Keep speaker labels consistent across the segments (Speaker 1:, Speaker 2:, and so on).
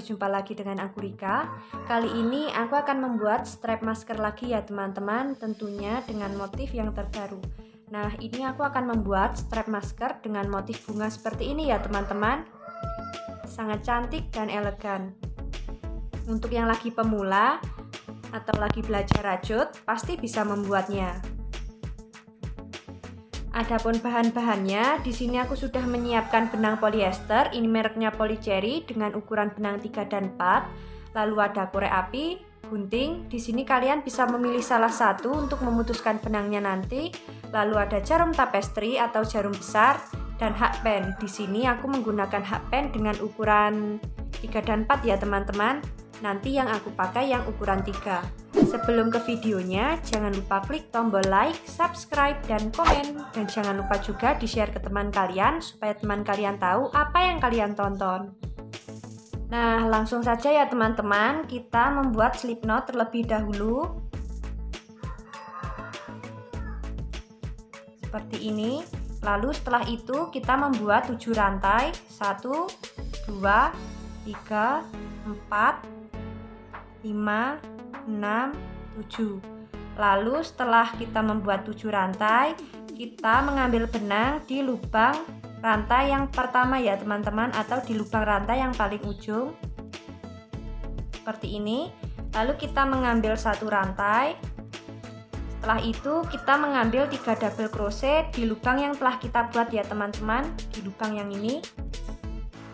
Speaker 1: berjumpa lagi dengan aku Rika. Kali ini aku akan membuat strap masker lagi ya teman-teman, tentunya dengan motif yang terbaru. Nah, ini aku akan membuat strap masker dengan motif bunga seperti ini ya teman-teman. Sangat cantik dan elegan. Untuk yang lagi pemula atau lagi belajar rajut, pasti bisa membuatnya. Adapun bahan-bahannya, di sini aku sudah menyiapkan benang polyester, ini mereknya Polycherry dengan ukuran benang 3 dan 4. Lalu ada korek api, gunting. Di sini kalian bisa memilih salah satu untuk memutuskan benangnya nanti. Lalu ada jarum tapestry atau jarum besar dan hakpen. Di sini aku menggunakan hakpen dengan ukuran 3 dan 4 ya teman-teman. Nanti yang aku pakai yang ukuran 3. Sebelum ke videonya, jangan lupa klik tombol like, subscribe, dan komen. Dan jangan lupa juga di-share ke teman kalian, supaya teman kalian tahu apa yang kalian tonton. Nah, langsung saja ya teman-teman, kita membuat slip knot terlebih dahulu. Seperti ini. Lalu setelah itu kita membuat 7 rantai. 1, 2, 3, 4, 5, 6, 7. Lalu setelah kita membuat 7 rantai, kita mengambil benang di lubang rantai yang pertama ya teman-teman, atau di lubang rantai yang paling ujung seperti ini. Lalu kita mengambil 1 rantai. Setelah itu kita mengambil 3 double crochet di lubang yang telah kita buat ya teman-teman, di lubang yang ini.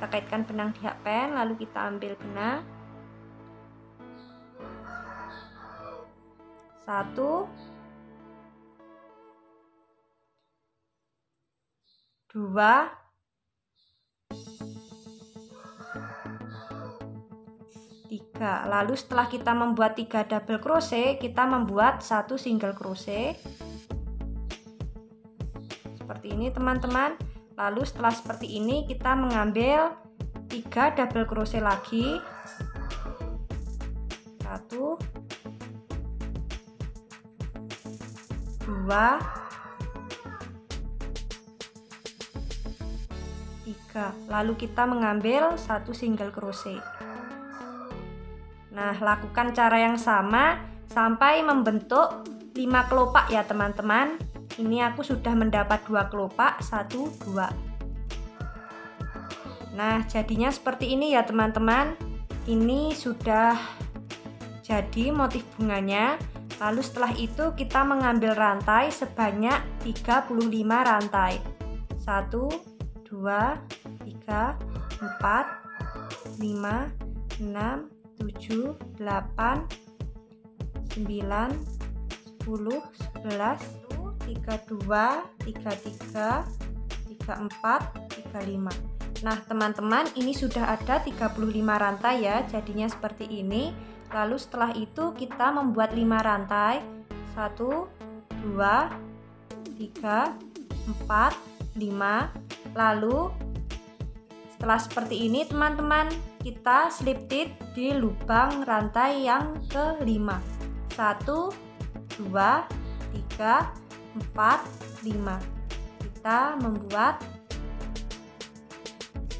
Speaker 1: Kita kaitkan benang di hakpen, lalu kita ambil benang. 1, 2, 3. Lalu setelah kita membuat 3 double crochet, kita membuat 1 single crochet seperti ini teman-teman. Lalu setelah seperti ini kita mengambil 3 double crochet lagi. 1, 2, 3. Lalu kita mengambil 1 single crochet. Nah, lakukan cara yang sama sampai membentuk 5 kelopak ya teman-teman. Ini aku sudah mendapat 2 kelopak, 1, 2. Nah, jadinya seperti ini ya teman-teman. Ini sudah jadi motif bunganya. Lalu setelah itu kita mengambil rantai sebanyak 35 rantai. 1, 2, 3, 4, 5, 6, 7, 8, 9, 10, 11, 32, 33, 34, 35. Nah teman-teman, ini sudah ada 35 rantai ya, jadinya seperti ini. Lalu setelah itu kita membuat 5 rantai. 1, 2, 3, 4, 5. Lalu setelah seperti ini teman-teman, kita slip knit di lubang rantai yang kelima. 1, 2, 3, 4, 5. Kita membuat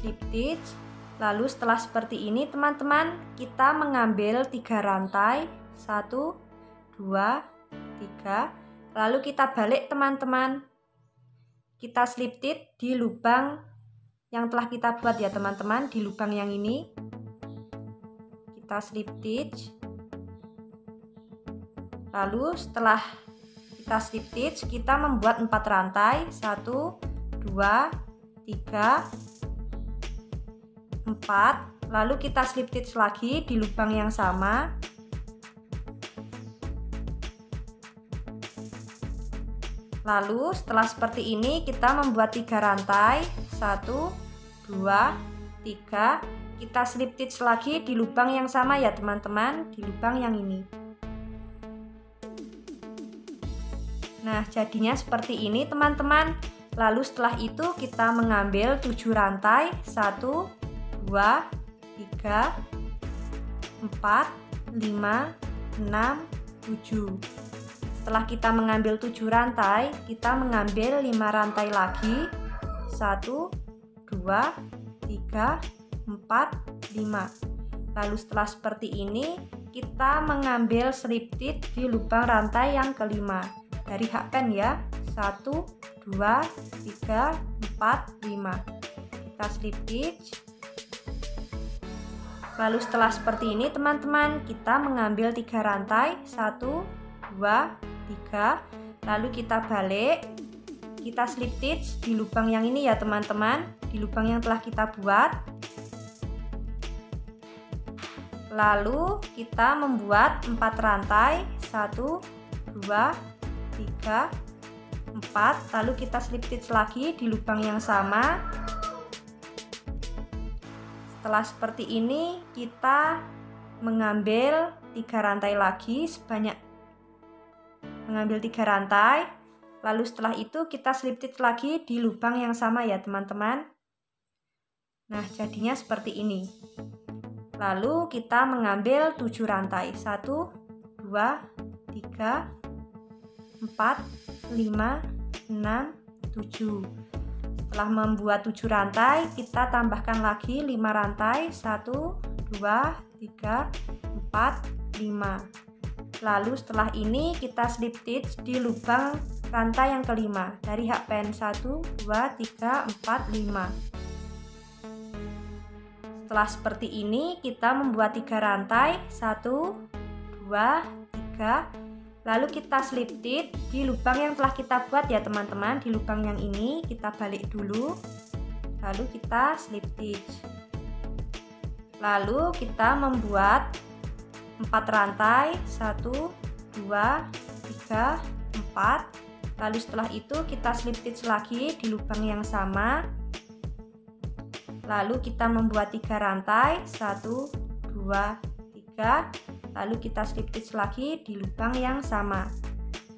Speaker 1: slip stitch. Lalu setelah seperti ini teman-teman, kita mengambil 3 rantai. 1, 2, 3. Lalu kita balik teman-teman. Kita slip stitch di lubang yang telah kita buat ya teman-teman, di lubang yang ini. Kita slip stitch. Lalu setelah kita slip stitch, kita membuat 4 rantai. 1, 2, 3, 4. Lalu kita slip stitch lagi di lubang yang sama. Lalu setelah seperti ini kita membuat 3 rantai. 1, 2, 3. Kita slip stitch lagi di lubang yang sama ya teman-teman, di lubang yang ini. Nah, jadinya seperti ini teman-teman. Lalu setelah itu kita mengambil 7 rantai. 1, 2, 3, 4, 5, 6, 7. Setelah kita mengambil 7 rantai, kita mengambil 5 rantai lagi. 1, 2, 3, 4, 5. Lalu setelah seperti ini, kita mengambil slip stitch di lubang rantai yang kelima dari hakpen ya. 1, 2, 3, 4, 5. Kita slip stitch. Lalu setelah seperti ini teman-teman, kita mengambil 3 rantai, 1, 2, 3. Lalu kita balik, kita slip stitch di lubang yang ini ya teman-teman, di lubang yang telah kita buat. Lalu kita membuat 4 rantai, 1, 2, 3, 4. Lalu kita slip stitch lagi di lubang yang sama. Setelah seperti ini, kita mengambil 3 rantai lagi, mengambil 3 rantai. Lalu setelah itu kita slip stitch lagi di lubang yang sama ya teman-teman. Nah, jadinya seperti ini. Lalu kita mengambil 7 rantai, 1, 2, 3, 4, 5, 6, 7. Setelah membuat 7 rantai, kita tambahkan lagi 5 rantai, 1, 2, 3, 4, 5. Lalu setelah ini kita slip stitch di lubang rantai yang kelima dari hakpen 1, 2, 3, 4, 5. Setelah seperti ini, kita membuat 3 rantai, 1, 2, 3. Lalu kita slip stitch di lubang yang telah kita buat ya teman-teman. Di lubang yang ini kita balik dulu, lalu kita slip stitch. Lalu kita membuat 4 rantai, 1, 2, 3, 4. Lalu setelah itu kita slip stitch lagi di lubang yang sama. Lalu kita membuat 3 rantai, 1, 2, 3. Lalu kita slip stitch lagi di lubang yang sama.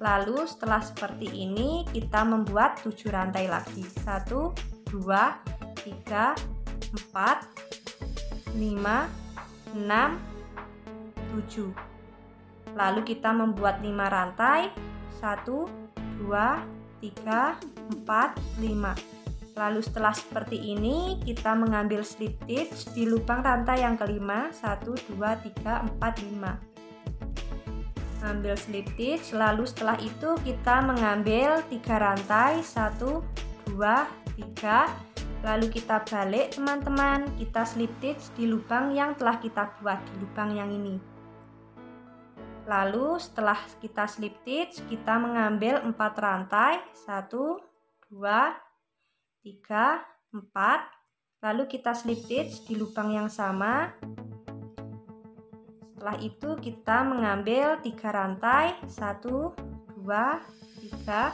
Speaker 1: Lalu setelah seperti ini kita membuat 7 rantai lagi, 1, 2, 3, 4, 5, 6, 7. Lalu kita membuat 5 rantai, 1, 2, 3, 4, 5. Lalu setelah seperti ini kita mengambil slip stitch di lubang rantai yang kelima, 1, 2, 3, 4, 5. Ambil slip stitch, lalu setelah itu kita mengambil 3 rantai, 1, 2, 3. Lalu kita balik teman-teman, kita slip stitch di lubang yang telah kita buat, di lubang yang ini. Lalu setelah kita slip stitch, kita mengambil 4 rantai, 1, 2, 3, 4. Lalu kita slip stitch di lubang yang sama. Setelah itu kita mengambil 3 rantai, 1, 2, 3.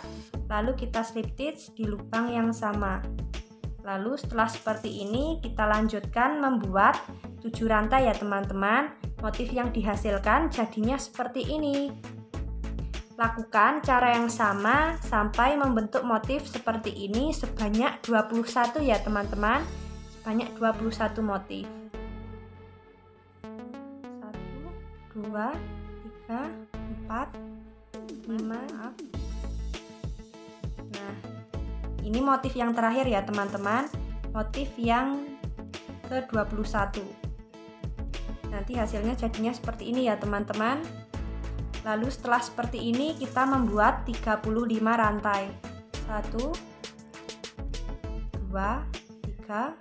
Speaker 1: Lalu kita slip stitch di lubang yang sama. Lalu setelah seperti ini kita lanjutkan membuat 7 rantai ya teman-teman. Motif yang dihasilkan jadinya seperti ini. Lakukan cara yang sama sampai membentuk motif seperti ini sebanyak 21 ya teman-teman. Sebanyak 21 motif. 1, 2, 3, 4, 5. Nah, ini motif yang terakhir ya teman-teman. Motif yang ke-21. Nanti hasilnya jadinya seperti ini ya teman-teman. Lalu setelah seperti ini kita membuat 35 rantai. 1, 2, 3,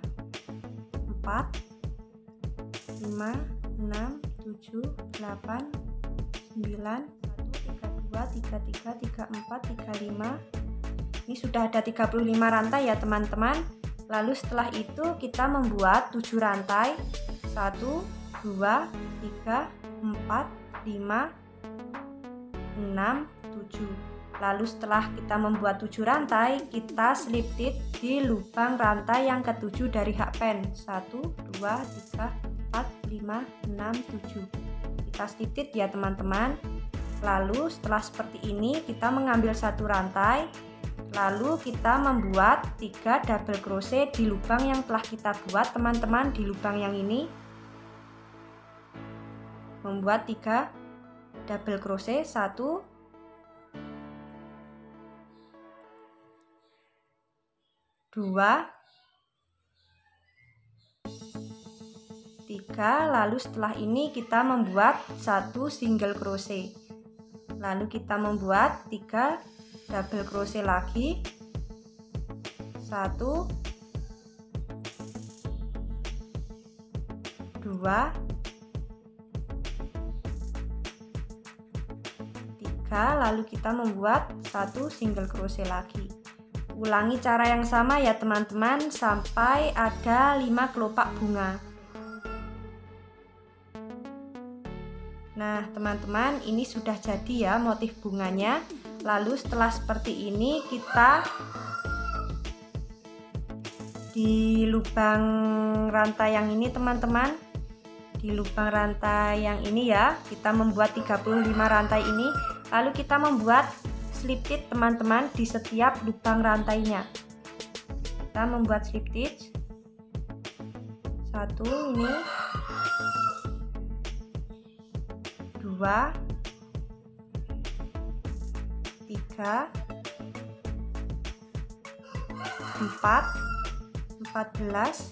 Speaker 1: 4, 5, 6, 7, 8, 9, 1, 32, 33, 34, 35. Ini sudah ada 35 rantai ya teman-teman. Lalu setelah itu kita membuat 7 rantai. 1, 2, 3, 4, 5, 6, 7. Lalu setelah kita membuat 7 rantai, kita slip stitch di lubang rantai yang ke-7 dari hakpen. 1, 2, 3, 4, 5, 6, 7. Kita slip stitch ya teman-teman. Lalu setelah seperti ini kita mengambil 1 rantai. Lalu kita membuat 3 double crochet di lubang yang telah kita buat teman-teman, di lubang yang ini. Membuat 3 double crochet, 1, 2, 3, 3, lalu setelah ini kita membuat 1 single crochet, lalu kita membuat 3 double crochet lagi, 1 2 3, lalu kita membuat 1 single crochet lagi. Ulangi cara yang sama ya teman-teman sampai ada 5 kelopak bunga. Nah teman-teman, ini sudah jadi ya motif bunganya. Lalu setelah seperti ini kita di lubang rantai yang ini teman-teman, di lubang rantai yang ini ya, kita membuat 35 rantai ini. Lalu kita membuat slip stitch teman-teman di setiap lubang rantainya. Kita membuat slip stitch 1 ini, 2 3 4 14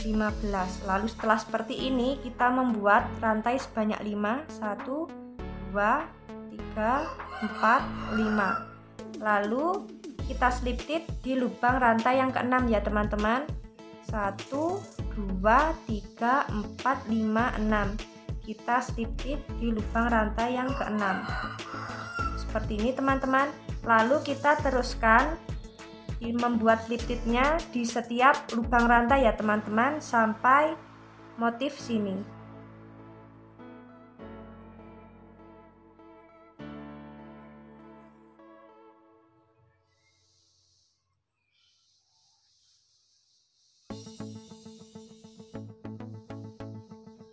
Speaker 1: 15. Lalu setelah seperti ini kita membuat rantai sebanyak 5, 1 2 3 4 5. Lalu kita slip stitch di lubang rantai yang ke-6 ya teman-teman. 1 2 3 4 5 6. Kita slip stitch di lubang rantai yang ke-6 seperti ini teman-teman. Lalu kita teruskan membuat slip stitch-nya di setiap lubang rantai ya teman-teman sampai motif sini.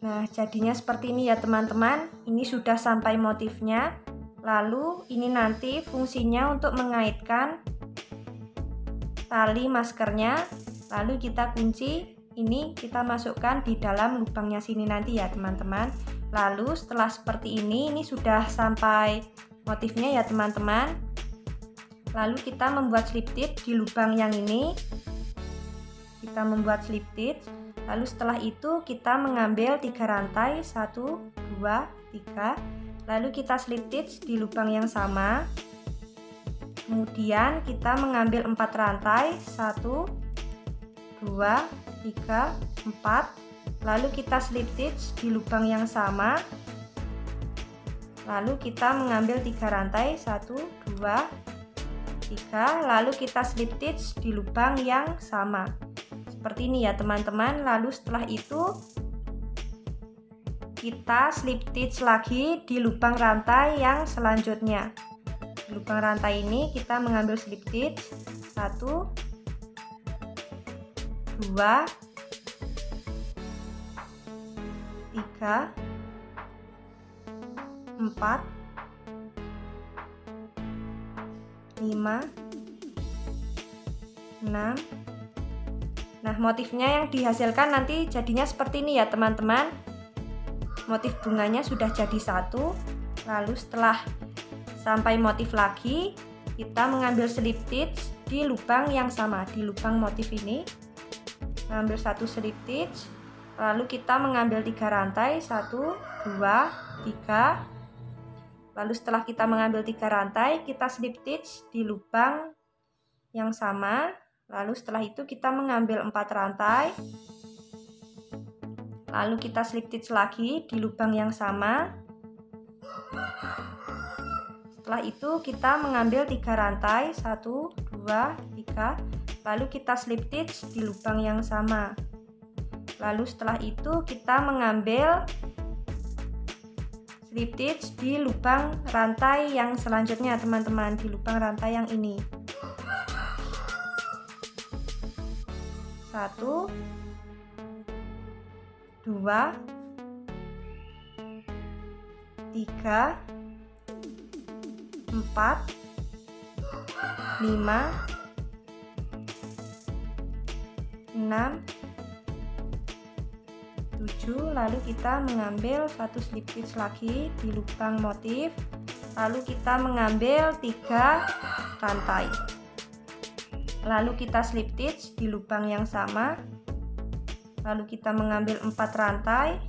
Speaker 1: Nah jadinya seperti ini ya teman-teman. Ini sudah sampai motifnya. Lalu ini nanti fungsinya untuk mengaitkan tali maskernya. Lalu kita kunci, ini kita masukkan di dalam lubangnya sini nanti ya teman-teman. Lalu setelah seperti ini sudah sampai motifnya ya teman-teman. Lalu kita membuat slip stitch di lubang yang ini. Kita membuat slip stitch. Lalu setelah itu kita mengambil 3 rantai, 1 2 3. Lalu kita slip stitch di lubang yang sama. Kemudian kita mengambil 4 rantai, 1 2 3 4. Lalu kita slip stitch di lubang yang sama. Lalu kita mengambil 3 rantai, 1 2 3. Lalu kita slip stitch di lubang yang sama seperti ini ya teman-teman. Lalu setelah itu kita slip stitch lagi di lubang rantai yang selanjutnya. Di lubang rantai ini kita mengambil slip stitch 1 2 3 4 5 6. Nah motifnya yang dihasilkan nanti jadinya seperti ini ya teman-teman. Motif bunganya sudah jadi 1. Lalu setelah sampai motif lagi kita mengambil slip stitch di lubang yang sama, di lubang motif ini. Mengambil 1 slip stitch. Lalu kita mengambil 3 rantai, 1 2 3. Lalu setelah kita mengambil 3 rantai kita slip stitch di lubang yang sama. Lalu setelah itu kita mengambil 4 rantai. Lalu kita slip stitch lagi di lubang yang sama. Setelah itu kita mengambil 3 rantai, 1 2 3. Lalu kita slip stitch di lubang yang sama. Lalu setelah itu kita mengambil slip stitch di lubang rantai yang selanjutnya teman-teman, di lubang rantai yang ini. 1 2 3 4 5 6 7. Lalu kita mengambil 1 slip stitch lagi di lubang motif. Lalu kita mengambil 3 rantai. Lalu kita slip stitch di lubang yang sama. lalu kita mengambil 4 rantai,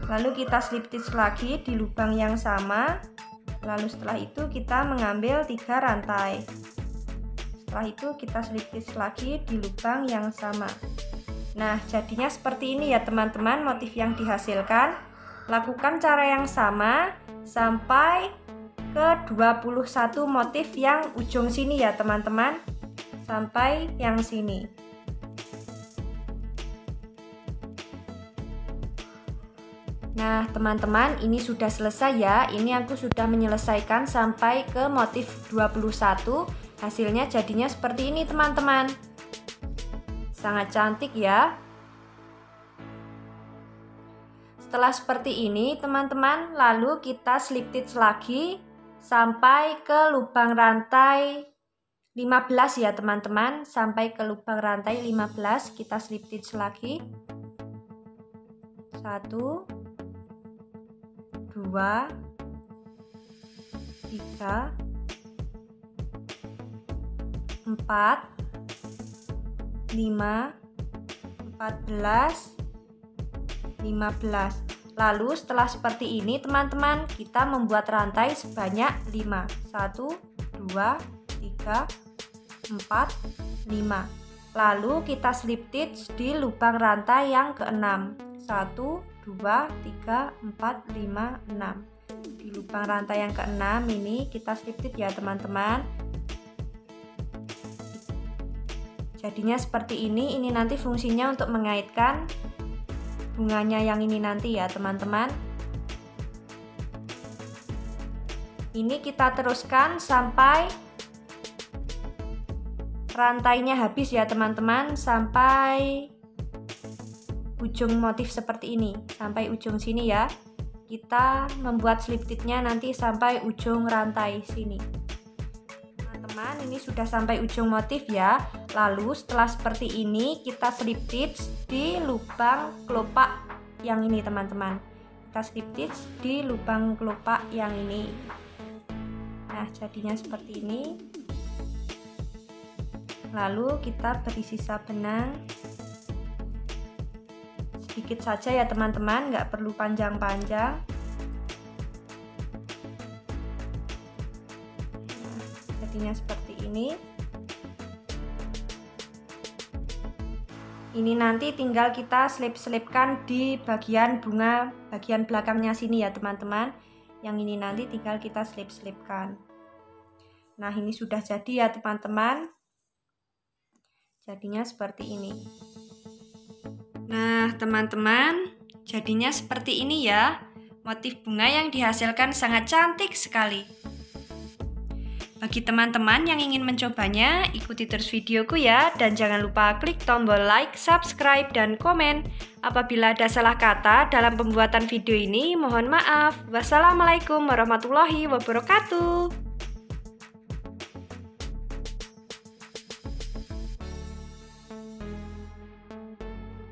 Speaker 1: lalu kita slip stitch lagi di lubang yang sama, lalu setelah itu kita mengambil 3 rantai. Setelah itu kita slip stitch lagi di lubang yang sama. Nah, jadinya seperti ini ya teman-teman motif yang dihasilkan. Lakukan cara yang sama sampai ke 21 motif yang ujung sini ya teman-teman, sampai yang sini. Nah teman-teman, ini sudah selesai ya. Ini aku sudah menyelesaikan sampai ke motif 21. Hasilnya jadinya seperti ini teman-teman. Sangat cantik ya. Setelah seperti ini teman-teman, lalu kita slip stitch lagi sampai ke lubang rantai 15 ya teman-teman. Sampai ke lubang rantai 15 kita slip stitch lagi. 1, 2, 3, 4, 5, 14, 15. Lalu setelah seperti ini teman-teman, kita membuat rantai sebanyak 5. 1, 2, 3, 4, 5. Lalu kita slip stitch di lubang rantai yang ke-6. 1, 2, 3, 4, 5, 6. Di lubang rantai yang ke-6 ini kita slip stitch ya teman-teman. Jadinya seperti ini nanti fungsinya untuk mengaitkan bunganya yang ini nanti ya teman-teman. Ini kita teruskan sampai rantainya habis ya teman-teman, sampai ujung motif seperti ini, sampai ujung sini ya. Kita membuat slip stitchnya nanti sampai ujung rantai sini. Teman-teman, ini sudah sampai ujung motif ya. Lalu setelah seperti ini kita slip stitch di lubang kelopak yang ini teman-teman. Kita slip stitch di lubang kelopak yang ini. Nah jadinya seperti ini. Lalu kita beri sisa benang sedikit saja ya teman-teman, nggak perlu panjang-panjang. Nah, jadinya seperti ini. Ini nanti tinggal kita selip-selipkan di bagian bunga bagian belakangnya sini ya teman-teman. Yang ini nanti tinggal kita selip-selipkan. Nah ini sudah jadi ya teman-teman. Jadinya seperti ini. Nah teman-teman, jadinya seperti ini ya. Motif bunga yang dihasilkan sangat cantik sekali. Bagi teman-teman yang ingin mencobanya, ikuti terus videoku ya. Dan jangan lupa klik tombol like, subscribe, dan komen. Apabila ada salah kata dalam pembuatan video ini, mohon maaf. Wassalamualaikum warahmatullahi wabarakatuh.